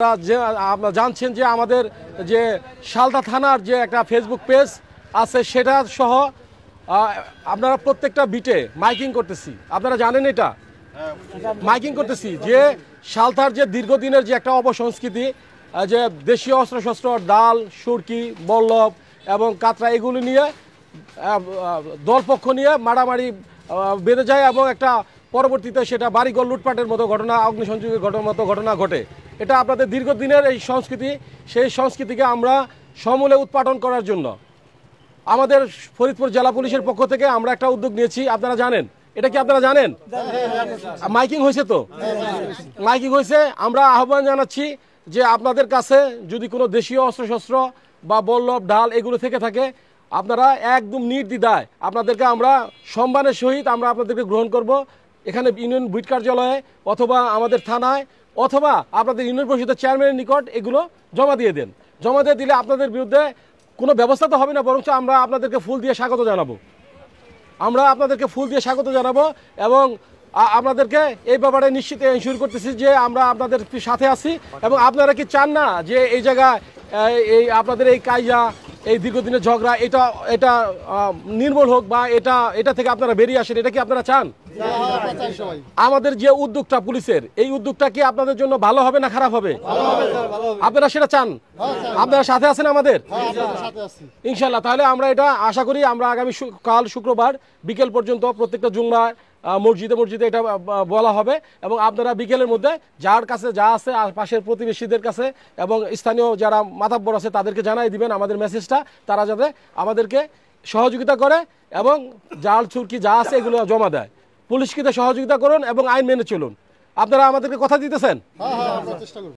আপনারা জানছেন যে আমাদের যে শালদা থানার যে একটা ফেসবুক পেজ আছে সেটা সহ আপনারা প্রত্যেকটা বিটে মাইকিং করতেছি। আপনারা জানেন এটা মাইকিং করতেছি যে শালদার যে দীর্ঘদিনের যে একটা অপসংস্কৃতি, যে দেশীয় অস্ত্রশস্ত্র, ডাল, সুরকি, বল্লভ এবং কাতরা এগুলি নিয়ে দলপক্ষ নিয়ে মারামারি বেঁধে যায় এবং একটা পরবর্তীতে সেটা বাড়িঘর লুটপাটের মতো ঘটনা, অগ্নিসংযোগের মতো ঘটনা ঘটে। এটা আপনাদের দীর্ঘদিনের এই সংস্কৃতি, সেই সংস্কৃতিকে আমরা সমূলে উৎপাদন করার জন্য আমাদের ফরিদপুর জেলা পুলিশের পক্ষ থেকে আমরা একটা উদ্যোগ নিয়েছি। আপনারা জানেন এটা কি? আপনারা জানেন মাইকিং হয়েছে তো? মাইকিং হয়েছে। আমরা আহ্বান জানাচ্ছি যে আপনাদের কাছে যদি কোনো দেশীয় অস্ত্রশস্ত্র বা বল্লভ, ঢাল এগুলো থেকে থাকে, আপনারা একদম নির্দ্বিধায় আপনাদেরকে আমরা সম্মানের সহিত আমরা আপনাদেরকে গ্রহণ করব। এখানে ইউনিয়ন বুথ কার্যালয়ে অথবা আমাদের থানায় অথবা আপনাদের ইউনিয়ন পরিষদের চেয়ারম্যানের নিকট এগুলো জমা দিয়ে দেন। জমা দিয়ে দিলে আপনাদের বিরুদ্ধে কোনো ব্যবস্থা তো হবে না, বরঞ্চ আমরা আপনাদেরকে ফুল দিয়ে স্বাগত জানাবো। আমরা আপনাদেরকে ফুল দিয়ে স্বাগত জানাবো এবং আপনাদেরকে এই ব্যাপারে নিশ্চিত এনশিওর করতেছি যে আমরা আপনাদের সাথে আছি। এবং আপনারা কি চান না যে এই জায়গায় এই আপনাদের এই কাইজা, এই দীর্ঘদিনের ঝগড়া এটা নির্মূল হোক বা এটা থেকে আপনারা বেরিয়ে আসেন? এটা কি আপনারা চান? আমাদের যে উদ্যোগটা পুলিশের, এই উদ্যোগটা কি আপনাদের জন্য ভালো হবে না খারাপ হবে? আপনারা সেটা চান? আপনারা সাথে আছেন আমাদের ইনশাল্লাহ। তাহলে আমরা এটা আশা করি আমরা আগামী কাল শুক্রবার বিকেল পর্যন্ত প্রত্যেকটা জুম্মা মসজিদে এটা বলা হবে এবং আপনারা বিকেলের মধ্যে যার কাছে যা আছে পাশের প্রতিবেশীদের কাছে এবং স্থানীয় যারা মাতাব্বর আছে তাদেরকে জানাই দিবেন আমাদের মেসেজটা, তারা যাতে আমাদেরকে সহযোগিতা করে এবং জাল চুরকি যা আছে এগুলো জমা দেয়। পুলিশকে সহযোগিতা করুন এবং আইন মেনে চলুন। আপনারা আমাদেরকে কথা দিতেছেন?